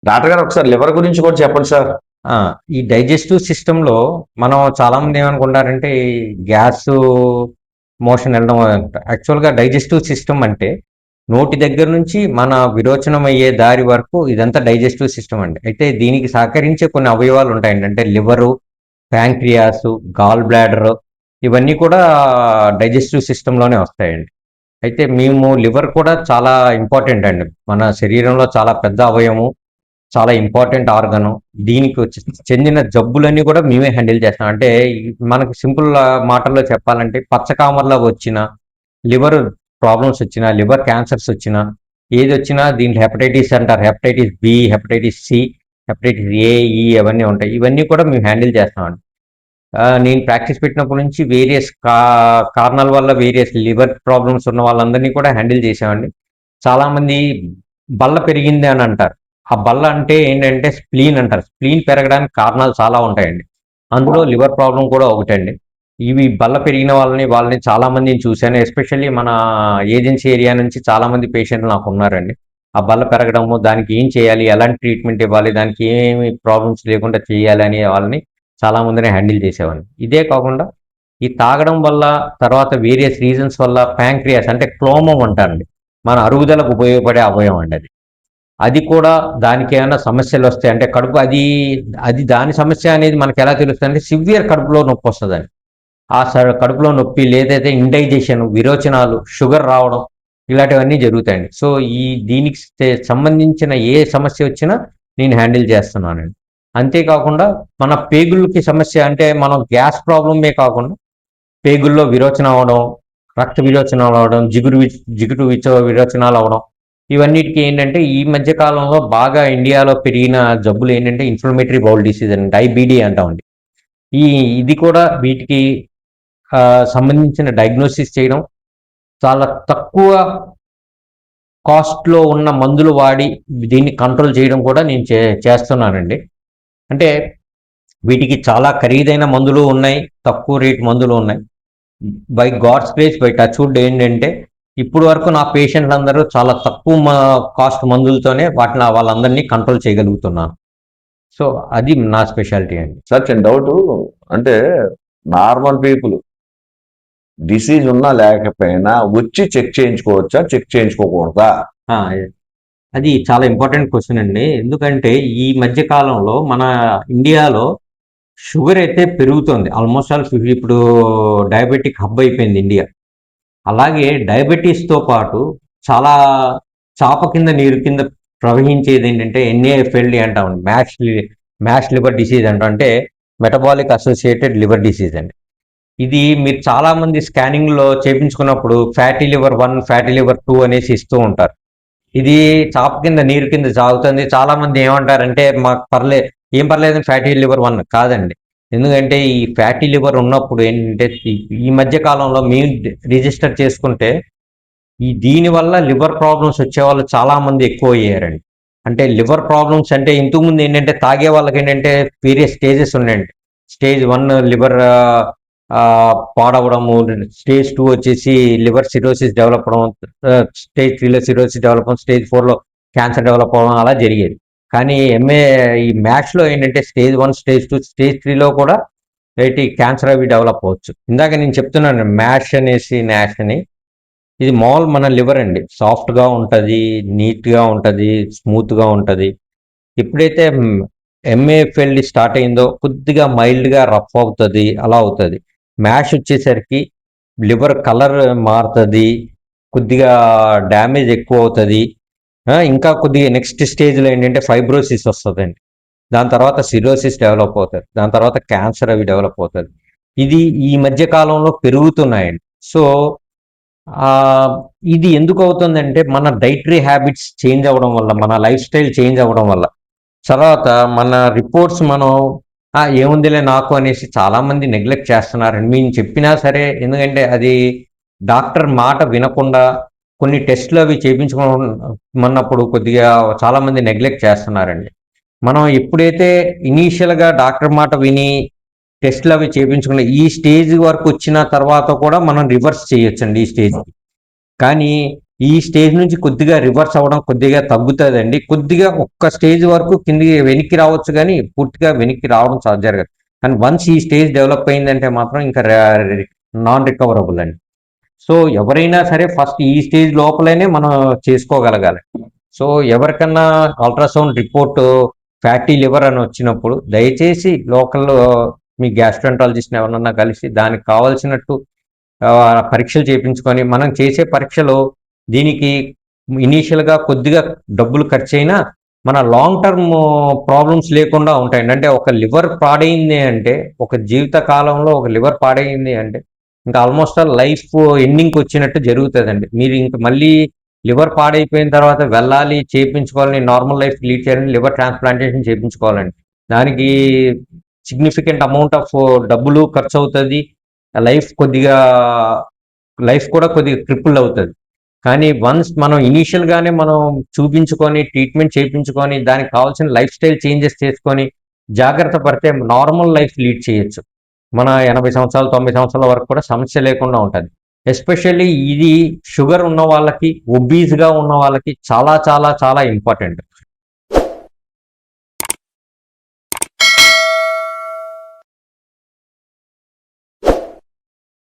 Doctor గారు ఒకసారి liver గురించి కూడా చెప్పండి సార్. ఆ! ఈ డైజెస్టివ్ సిస్టమ్‌లో మనం చాలామంది ఏమనుకుంటారంటే, ఈ గ్యాసు మోషన్ వెళ్ళడం యాక్చువల్‌గా డైజెస్టివ్ సిస్టమ్ అంటే, నోటి దగ్గర నుంచి మన విరోచనం అయ్యే దారి వరకు ఇదంతా డైజెస్టివ్ సిస్టమ్ అండి. అయితే దీనికి సహకరించే కొన్ని అవయవాలు ఉంటాయండి. అంటే లివరు, ప్యాంక్రియాసు, గాల్ బ్లాడరు ఇవన్నీ కూడా డైజెస్టివ్ సిస్టమ్‌లోనే వస్తాయండి. అయితే మేము లివర్ కూడా చాలా ఇంపార్టెంట్ అండి. మన శరీరంలో చాలా పెద్ద అవయవం. చాలా ఇంపార్టెంట్ ఆర్గను. దీనికి చెందిన జబ్బులన్నీ కూడా మేమే హ్యాండిల్ చేస్తాం. అంటే మనకు సింపుల్ మాటల్లో చెప్పాలంటే పచ్చకామర్‌లో వచ్చిన లివర్ ప్రాబ్లమ్స్ వచ్చినా, లివర్ క్యాన్సర్స్ వచ్చినా, ఏదొచ్చినా దీంట్లో హెపటైటిస్ అంటారు. Hepatitis B, hepatitis C, hepatitis A, ఈ అవన్నీ ఉంటాయి. ఇవన్నీ కూడా మేము హ్యాండిల్ చేస్తామండి. నేను ప్రాక్టీస్ పెట్టినప్పటి నుంచి వేరియస్ కారణాల వల్ల వేరియస్ లివర్ ప్రాబ్లమ్స్ ఉన్న వాళ్ళందరినీ కూడా హ్యాండిల్ చేశామండి. చాలామంది బల్ల పెరిగింది అని అంటారు. ఆ బల్ల అంటే ఏంటంటే స్ప్లీన్ అంటారు. స్ప్లీన్ పెరగడానికి కారణాలు చాలా ఉంటాయండి. అందులో లివర్ ప్రాబ్లమ్ కూడా ఒకటండి. ఇవి బల్ల పెరిగిన వాళ్ళని చాలా మందిని చూశాను. ఎస్పెషల్లీ మన ఏజెన్సీ ఏరియా నుంచి చాలా మంది పేషెంట్లు నాకున్నారండి. ఆ బల్ల పెరగడము, దానికి ఏం చేయాలి? ఎలాంటి ట్రీట్మెంట్ ఇవ్వాలి? దానికి ఏమి ప్రాబ్లమ్స్ లేకుండా చేయాలి అనే వాళ్ళని చాలా మందిని హ్యాండిల్ చేసేవాడిని. ఇదే కాకుండా ఈ తాగడం వల్ల, తర్వాత వేరియస్ రీజన్స్ వల్ల ప్యాంక్రియాస్ అంటే క్లోమం అంటారండి. మన అరుగుదలకు ఉపయోగపడే అవయవం అండి అది. అది కూడా దానికేమన్నా సమస్యలొస్తాయి అంటే కడుపు అది, అది దాని సమస్య అనేది మనకెలా తెలుస్తదంటే సివియర్ కడుపులో నొప్పొస్తదండి. ఆ కడుపులో నొప్పి లేదైతే ఇండైజెషన్, విరోచనాలు, షుగర్ రావడం ఇలాంటివన్నీ జరుగుతాయండి. సో, ఈ దీనికి సంబంధించిన ఏ సమస్య వచ్చినా నేను హ్యాండిల్ చేస్తున్నానండి. అంతే కాకుండా మన పేగులకి సమస్య అంటే మనం గ్యాస్ ప్రాబ్లమే కాకుండా పేగుల్లో విరోచనం అవ్వడం, రక్త విరోచనాలు అవ్వడం, జిగురు విరోచనాలు అవ్వడం ఇవన్నిటికి ఏంటంటే ఈ మధ్య కాలంలో బాగా ఇండియాలో పెరిగిన జబ్బులు ఏంటంటే ఇన్‌ఫ్లమేటరీ బౌల్ డిసీజ్ అండి. ఐబీడీ అంటామండి. ఈ ఇది కూడా వీటికి సంబంధించిన డయాగ్నోసిస్ చేయడం, చాలా తక్కువ కాస్ట్‌లో ఉన్న మందులు వాడి దీన్ని కంట్రోల్ చేయడం కూడా నేను చేస్తున్నానండి. అంటే వీటికి చాలా ఖరీదైన మందులు ఉన్నాయి. తక్కువ రేట్ మందులు ఉన్నాయి. By God's grace by touch wood ఏంటంటే ఇప్పుడు వరకు నా పేషెంట్లందరూ చాలా తక్కువ కాస్ట్ మందులతోనే వాళ్ళందరినీ కంట్రోల్ చేయగలుగుతున్నాను. సో, అది నా స్పెషాలిటీ అండి. సార్ చిన్న డౌటు. అంటే నార్మల్ పీపుల్ డిసీజ్ ఉన్నా లేకపోయినా వచ్చి చెక్ చేయించుకోవచ్చా? చెక్ చేయించుకోకూడదా? ఆ! అది చాలా ఇంపార్టెంట్ క్వెషన్ అండి. ఎందుకంటే ఈ మధ్య కాలంలో మన ఇండియాలో షుగర్ అయితే పెరుగుతోంది. ఆల్‌మోస్ట్ ఆల్ ఇప్పుడు డయాబెటిక్ హబ్ అయిపోయింది ఇండియా. అలాగే డయాబెటిస్‌తో పాటు చాలా చాప కింద నీరు కింద ప్రవహించేదేంటంటే ఎన్ఏఎఫ్ఎల్‌డి అంటామండి. మ్యాష్ లివర్ డిసీజ్ అంటాం. అంటే మెటబాలిక్ అసోసియేటెడ్ లివర్ డిసీజ్ అండి. ఇది మీరు చాలామంది స్కానింగ్‌లో చేపించుకున్నప్పుడు ఫ్యాటీ లివర్ 1, ఫ్యాటీ లివర్ 2 అనేసి ఇస్తూ ఉంటారు. ఇది చాప కింద నీరు కింద సాగుతుంది. చాలామంది ఏమంటారంటే మాకు ఏం పర్లేదని ఫ్యాటీ లివర్ 1 కాదండి. ఎందుకంటే ఈ ఫ్యాటీ లివర్ ఉన్నప్పుడు ఏంటంటే ఈ మధ్య కాలంలో మేము రిజిస్టర్ చేసుకుంటే దీనివల్ల లివర్ ప్రాబ్లమ్స్ వచ్చేవాళ్ళు చాలామంది ఎక్కువయ్యారండి. అంటే లివర్ ప్రాబ్లమ్స్ అంటే ఇంతకుముందు ఏంటంటే తాగే వాళ్ళకేంటంటే వేరియస్ స్టేజెస్ ఉన్నాయండి. స్టేజ్ 1 లివర్ పాడవడము, స్టేజ్ 2 వచ్చేసి లివర్ సిరోసిస్ డెవలప్ అవ్వడం, స్టేజ్ 3లో సిరోసిస్ డెవలప్ అవ్వడం, స్టేజ్ 4లో క్యాన్సర్ డెవలప్ అవ్వడం అలా జరిగేది. కానీ ఈ మ్యాష్‌లో ఏంటంటే స్టేజ్ 1, స్టేజ్ 2, స్టేజ్ 3లో కూడా క్యాన్సర్ అవి డెవలప్ అవ్వచ్చు. ఇందాక నేను చెప్తున్నాను మ్యాష్ అనేసి, న్యాష్ అని. ఇది మామూలు మన లివర్ అండి. సాఫ్ట్‌గా ఉంటది, నీట్‌గా ఉంటది, స్మూత్‌గా ఉంటది. ఎప్పుడైతే ఎంఏఎఫ్ఎల్‌డి స్టార్ట్ అయిందో కొద్దిగా మైల్డ్‌గా రఫ్ అవుతది. అలా అవుతది. మ్యాష్ వచ్చేసరికి లివర్ కలర్ మారుతది. కొద్దిగా డ్యామేజ్ ఎక్కువవుతది. ఇంకా కొద్దిగా నెక్స్ట్ స్టేజ్‌లో ఏంటంటే ఫైబ్రోసిస్ వస్తదండి. దాని తర్వాత సిరోసిస్ డెవలప్ అవుతది. దాని తర్వాత క్యాన్సర్ అవి డెవలప్ అవుతది. ఇది ఈ మధ్య కాలంలో పెరుగుతున్నాయండి. సో, ఆహ్, ఇది ఎందుకు అవుతుందంటే మన డైటరీ హ్యాబిట్స్ చేంజ్ అవ్వడం వల్ల, మన లైఫ్ స్టైల్ చేంజ్ అవ్వడం వల్ల. తర్వాత మన రిపోర్ట్స్ మనం ఏముందిలే నాకు అనేసి చాలామంది నెగ్లెక్ట్ చేస్తున్నారండి. మేము చెప్పినా సరే ఎందుకంటే అది డాక్టర్ మాట వినకుండా కొన్ని టెస్ట్‌లు అవి చేపించుకోమన్నప్పుడు కొద్దిగా చాలామంది నెగ్లెక్ట్ చేస్తున్నారండి. మనం ఎప్పుడైతే ఇనీషియల్‌గా డాక్టర్ మాట విని టెస్ట్‌లు అవి చేపించుకున్న ఈ స్టేజ్ వరకు వచ్చిన తర్వాత కూడా మనం రివర్స్ చేయొచ్చండి ఈ స్టేజ్‌కి. కానీ ఈ స్టేజ్ నుంచి కొద్దిగా రివర్స్ అవ్వడం కొద్దిగా తగ్గుతుందండి. కొద్దిగా ఒక్క స్టేజ్ వరకు కిందికి వెనక్కి రావచ్చు కానీ పూర్తిగా వెనక్కి రావడం జరగదు. కానీ వన్స్ ఈ స్టేజ్ డెవలప్ అయిందంటే మాత్రం ఇంకా నాన్ రికవరబుల్ అండి. సో ఎవరైనా సరే ఫస్ట్ ఈ స్టేజ్ లోపలనే మనం చేసుకోగలగాలి. సో ఎవరికన్నా అల్ట్రాసౌండ్ రిపోర్ట్ ఫ్యాటీ లివర్ అని వచ్చినప్పుడు దయచేసి లోకల్లో మీ గ్యాస్ట్రోఎంట్రాలజిస్ట్ని ఎవరన్నా కలిసి దానికి కావాల్సినట్టు పరీక్షలు చేయించుకొని, మనం చేసే పరీక్షలో దీనికి ఇనీషియల్గా కొద్దిగా డబ్బులు ఖర్చు అయినా మన లాంగ్ టర్మ్ ప్రాబ్లమ్స్ లేకుండా ఉంటాయండి. అంటే ఒక లివర్ పాడైంది అంటే, ఒక జీవిత కాలంలో ఒక లివర్ పాడైంది అంటే ఇంకా ఆల్మోస్ట్ ఆల్ లైఫ్ ఎండింగ్కి వచ్చినట్టు జరుగుతుందండి. మీరు ఇంక మళ్ళీ లివర్ పాడైపోయిన తర్వాత వెళ్ళాలి, చేయించుకోవాలని, నార్మల్ లైఫ్ లీడ్ చేయాలని లివర్ ట్రాన్స్ప్లాంటేషన్ చేయించుకోవాలండి. దానికి సిగ్నిఫికెంట్ అమౌంట్ ఆఫ్ డబ్బులు ఖర్చు అవుతుంది. లైఫ్ కూడా కొద్దిగా క్రిపుల్ అవుతుంది. కానీ వన్స్ మనం ఇనీషియల్గానే మనం చూపించుకొని ట్రీట్మెంట్ చేయించుకొని దానికి కావాల్సిన లైఫ్ స్టైల్ చేంజెస్ చేసుకొని జాగ్రత్త పడితే నార్మల్ లైఫ్ లీడ్ చేయొచ్చు. మన 80 సంవత్సరాలు 90 సంవత్సరాల వరకు కూడా సమస్య లేకుండా ఉంటుంది. ఎస్పెషల్లీ ఇది షుగర్ ఉన్న వాళ్ళకి, ఒబీస్గా ఉన్న వాళ్ళకి చాలా చాలా చాలా ఇంపార్టెంట్.